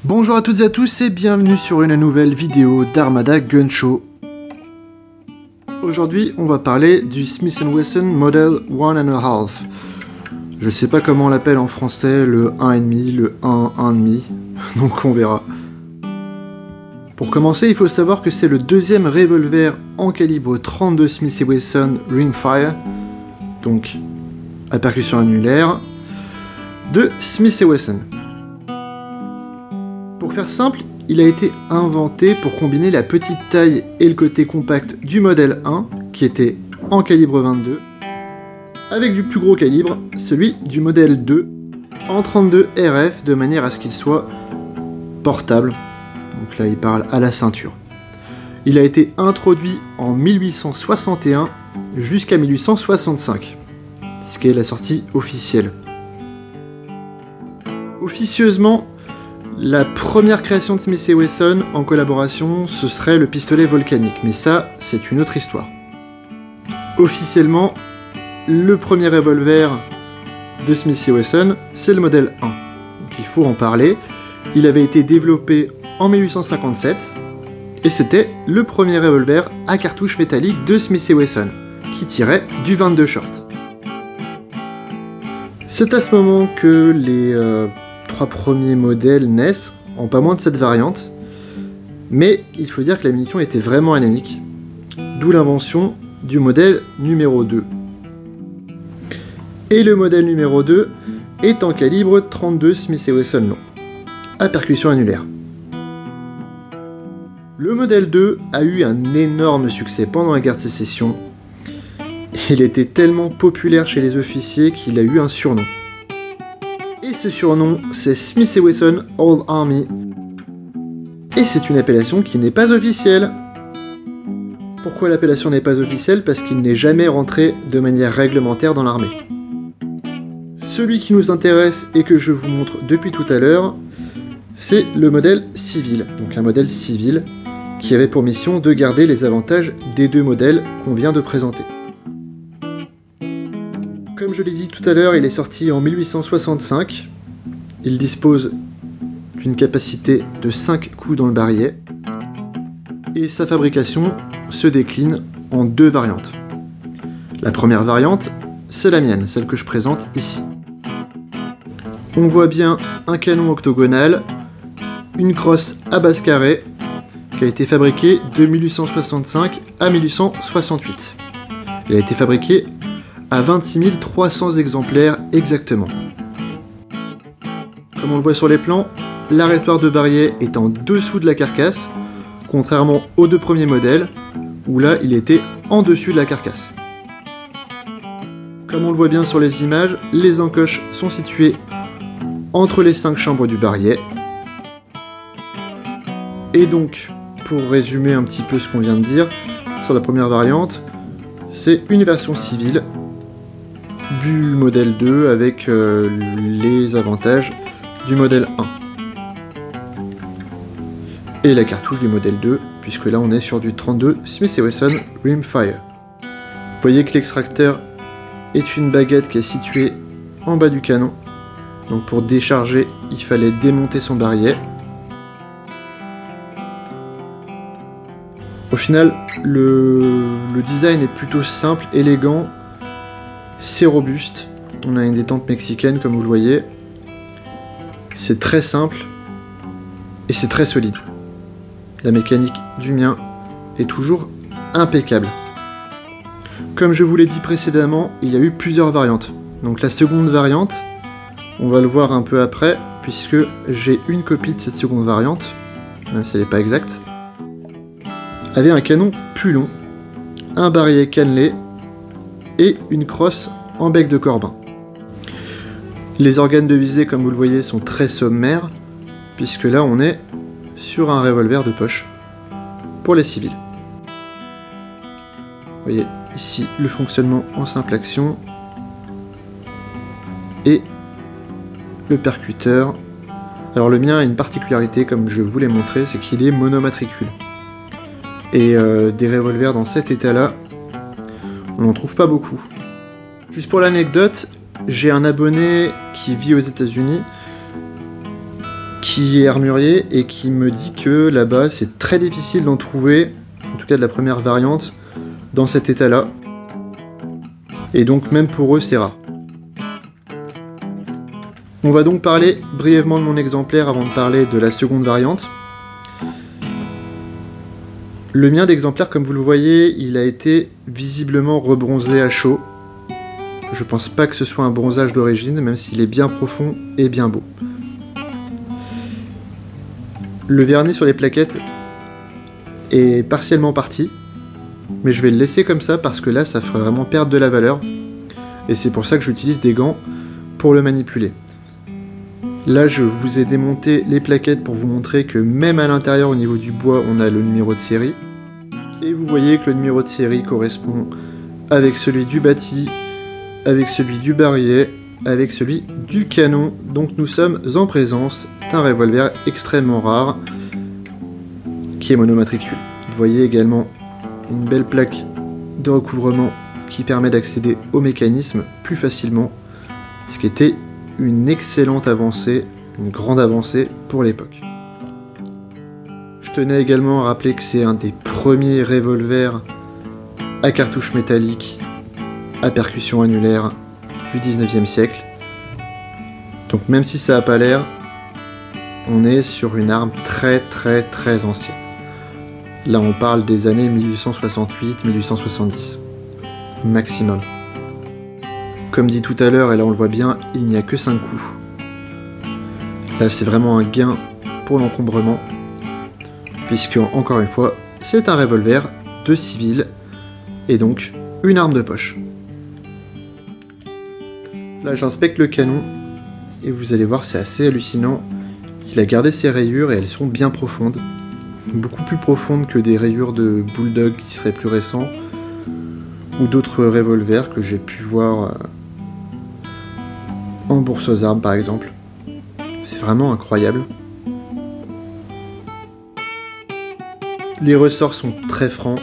Bonjour à toutes et à tous et bienvenue sur une nouvelle vidéo d'Armada Gun Show. Aujourd'hui, on va parler du Smith & Wesson Model 1.5. Je sais pas comment on l'appelle en français, le 1.5, le 1.5, donc on verra. Pour commencer, il faut savoir que c'est le deuxième revolver en calibre 32 Smith & Wesson Rimfire, donc à percussion annulaire, de Smith & Wesson. Pour faire simple, il a été inventé pour combiner la petite taille et le côté compact du modèle 1, qui était en calibre 22, avec du plus gros calibre, celui du modèle 2, en 32 RF, de manière à ce qu'il soit portable. Donc là, il parle à la ceinture. Il a été introduit en 1861 jusqu'à 1865, ce qui est la sortie officielle. Officieusement, la première création de Smith & Wesson en collaboration, ce serait le pistolet volcanique, mais ça, c'est une autre histoire. Officiellement, le premier revolver de Smith & Wesson, c'est le modèle 1. Donc il faut en parler. Il avait été développé en 1857, et c'était le premier revolver à cartouche métallique de Smith & Wesson, qui tirait du 22 short. C'est à ce moment que les trois premiers modèles naissent, en pas moins de cette variante, mais il faut dire que la munition était vraiment anémique, d'où l'invention du modèle numéro 2. Et le modèle numéro 2 est en calibre 32 Smith & Wesson long, à percussion annulaire. Le modèle 2 a eu un énorme succès pendant la guerre de sécession. Il était tellement populaire chez les officiers qu'il a eu un surnom. Et ce surnom, c'est Smith & Wesson Old Army. Et c'est une appellation qui n'est pas officielle. Pourquoi l'appellation n'est pas officielle? Parce qu'il n'est jamais rentré de manière réglementaire dans l'armée. Celui qui nous intéresse et que je vous montre depuis tout à l'heure, c'est le modèle civil. Donc un modèle civil qui avait pour mission de garder les avantages des deux modèles qu'on vient de présenter. Comme je l'ai dit tout à l'heure, il est sorti en 1865. Il dispose d'une capacité de 5 coups dans le barillet. Et sa fabrication se décline en deux variantes. La première variante, c'est la mienne, celle que je présente ici. On voit bien un canon octogonal, une crosse à base carrée, qui a été fabriquée de 1865 à 1868. Elle a été fabriquée à 26 300 exemplaires exactement. Comme on le voit sur les plans, l'arrêtoir de barillet est en dessous de la carcasse, contrairement aux deux premiers modèles, où là il était en dessus de la carcasse. Comme on le voit bien sur les images, les encoches sont situées entre les 5 chambres du barillet. Et donc, pour résumer un petit peu ce qu'on vient de dire, sur la première variante, c'est une version civile du modèle 2 avec les avantages du modèle 1. Et la cartouche du modèle 2, puisque là on est sur du 32 Smith & Wesson Rimfire. Vous voyez que l'extracteur est une baguette qui est située en bas du canon. Donc pour décharger, il fallait démonter son barillet. Au final, le design est plutôt simple, élégant. C'est robuste, on a une détente mexicaine comme vous le voyez, c'est très simple et c'est très solide. La mécanique du mien est toujours impeccable. Comme je vous l'ai dit précédemment, il y a eu plusieurs variantes. Donc la seconde variante, on va le voir un peu après, puisque j'ai une copie de cette seconde variante, même si elle n'est pas exacte, avait un canon plus long, un barillet cannelé, et une crosse en bec de corbin. Les organes de visée, comme vous le voyez, sont très sommaires, puisque là on est sur un revolver de poche pour les civils. Vous voyez ici le fonctionnement en simple action et le percuteur. Alors le mien a une particularité, comme je vous l'ai montré, c'est qu'il est monomatricule. Et des revolvers dans cet état-là, on n'en trouve pas beaucoup. Juste pour l'anecdote, j'ai un abonné qui vit aux États-Unis qui est armurier et qui me dit que là-bas c'est très difficile d'en trouver, en tout cas de la première variante, dans cet état-là. Et donc même pour eux c'est rare. On va donc parler brièvement de mon exemplaire avant de parler de la seconde variante. Le mien d'exemplaire, comme vous le voyez, il a été visiblement rebronzé à chaud. Je pense pas que ce soit un bronzage d'origine, même s'il est bien profond et bien beau. Le vernis sur les plaquettes est partiellement parti, mais je vais le laisser comme ça parce que là ça ferait vraiment perdre de la valeur, et c'est pour ça que j'utilise des gants pour le manipuler. Là je vous ai démonté les plaquettes pour vous montrer que même à l'intérieur au niveau du bois on a le numéro de série, et vous voyez que le numéro de série correspond avec celui du bâti, avec celui du barillet, avec celui du canon, donc nous sommes en présence d'un revolver extrêmement rare qui est monomatricule. Vous voyez également une belle plaque de recouvrement qui permet d'accéder au mécanisme plus facilement, ce qui était une excellente avancée, une grande avancée pour l'époque. Je tenais également à rappeler que c'est un des premiers revolvers à cartouche métallique à percussion annulaire du 19e siècle. Donc même si ça n'a pas l'air, on est sur une arme très ancienne. Là on parle des années 1868-1870 maximum. Comme dit tout à l'heure, et là on le voit bien, il n'y a que 5 coups. Là c'est vraiment un gain pour l'encombrement, puisque encore une fois c'est un revolver de civil et donc une arme de poche. Là j'inspecte le canon et vous allez voir, c'est assez hallucinant. Il a gardé ses rayures et elles sont bien profondes, beaucoup plus profondes que des rayures de Bulldog qui seraient plus récents, ou d'autres revolvers que j'ai pu voir en bourse aux armes par exemple. C'est vraiment incroyable. Les ressorts sont très francs,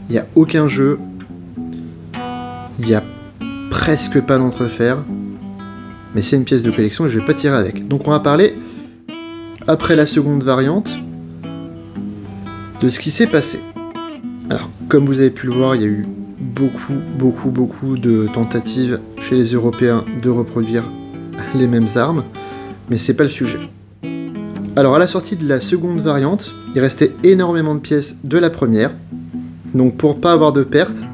il n'y a aucun jeu, il n'y a presque pas d'entrefer, mais c'est une pièce de collection et je vais pas tirer avec. Donc on va parler, après la seconde variante, de ce qui s'est passé. Alors comme vous avez pu le voir, il y a eu beaucoup de tentatives chez les Européens de reproduire les mêmes armes, mais c'est pas le sujet. Alors à la sortie de la seconde variante, il restait énormément de pièces de la première, donc pour pas avoir de pertes,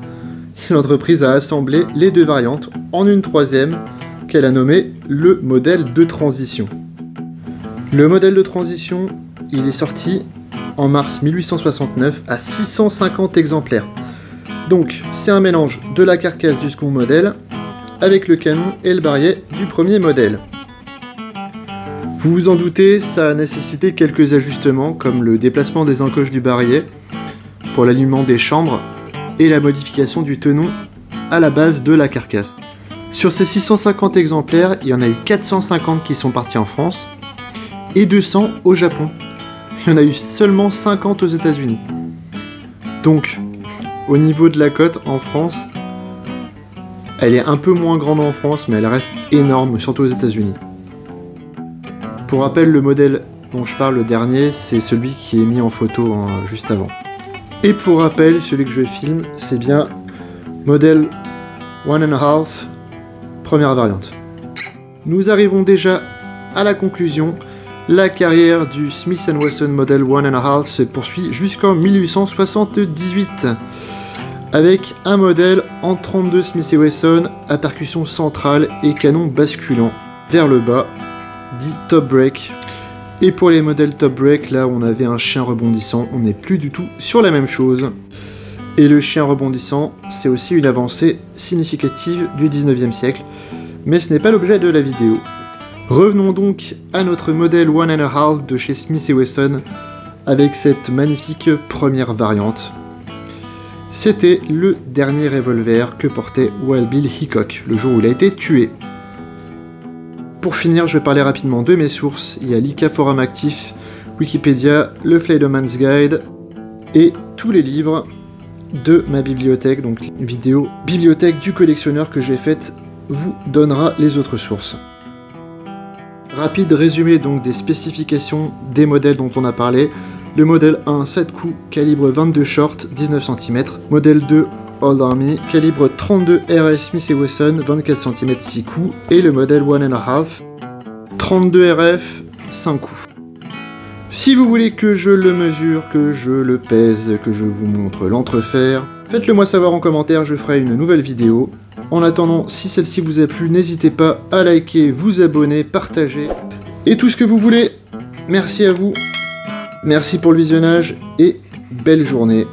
l'entreprise a assemblé les deux variantes en une troisième qu'elle a nommée le modèle de transition. Le modèle de transition, il est sorti en mars 1869 à 650 exemplaires. Donc c'est un mélange de la carcasse du second modèle avec le canon et le barillet du premier modèle. Vous vous en doutez, ça a nécessité quelques ajustements comme le déplacement des encoches du barillet pour l'alignement des chambres et la modification du tenon à la base de la carcasse. Sur ces 650 exemplaires, il y en a eu 450 qui sont partis en France et 200 au Japon. Il y en a eu seulement 50 aux États-Unis. Donc, au niveau de la cote en France, elle est un peu moins grande en France, mais elle reste énorme, surtout aux États-Unis. Pour rappel, le modèle dont je parle, le dernier, c'est celui qui est mis en photo juste avant. Et pour rappel, celui que je filme, c'est bien modèle 1.5, première variante. Nous arrivons déjà à la conclusion. La carrière du Smith & Wesson Model 1.5 se poursuit jusqu'en 1878 avec un modèle en 32 Smith & Wesson à percussion centrale et canon basculant vers le bas, dit top break. Et pour les modèles top break, là où on avait un chien rebondissant, on n'est plus du tout sur la même chose. Et le chien rebondissant, c'est aussi une avancée significative du 19e siècle, mais ce n'est pas l'objet de la vidéo. Revenons donc à notre modèle 1.5 de chez Smith & Wesson avec cette magnifique première variante. C'était le dernier revolver que portait Wild Bill Hickok le jour où il a été tué. Pour finir, je vais parler rapidement de mes sources. Il y a l'ICA Forum Actif, Wikipédia, le Flaydoman's Guide et tous les livres de ma bibliothèque, donc une vidéo bibliothèque du collectionneur que j'ai faite vous donnera les autres sources. Rapide résumé donc des spécifications des modèles dont on a parlé. Le modèle 1, 7 coups, calibre 22 short, 19 cm. Modèle 2, Old Army, calibre 32 RS Smith & Wesson, 24 cm, 6 coups. Et le modèle 1.5, 32 RF, 5 coups. Si vous voulez que je le mesure, que je le pèse, que je vous montre l'entrefer, faites-le moi savoir en commentaire, je ferai une nouvelle vidéo. En attendant, si celle-ci vous a plu, n'hésitez pas à liker, vous abonner, partager, et tout ce que vous voulez. Merci à vous. Merci pour le visionnage et belle journée.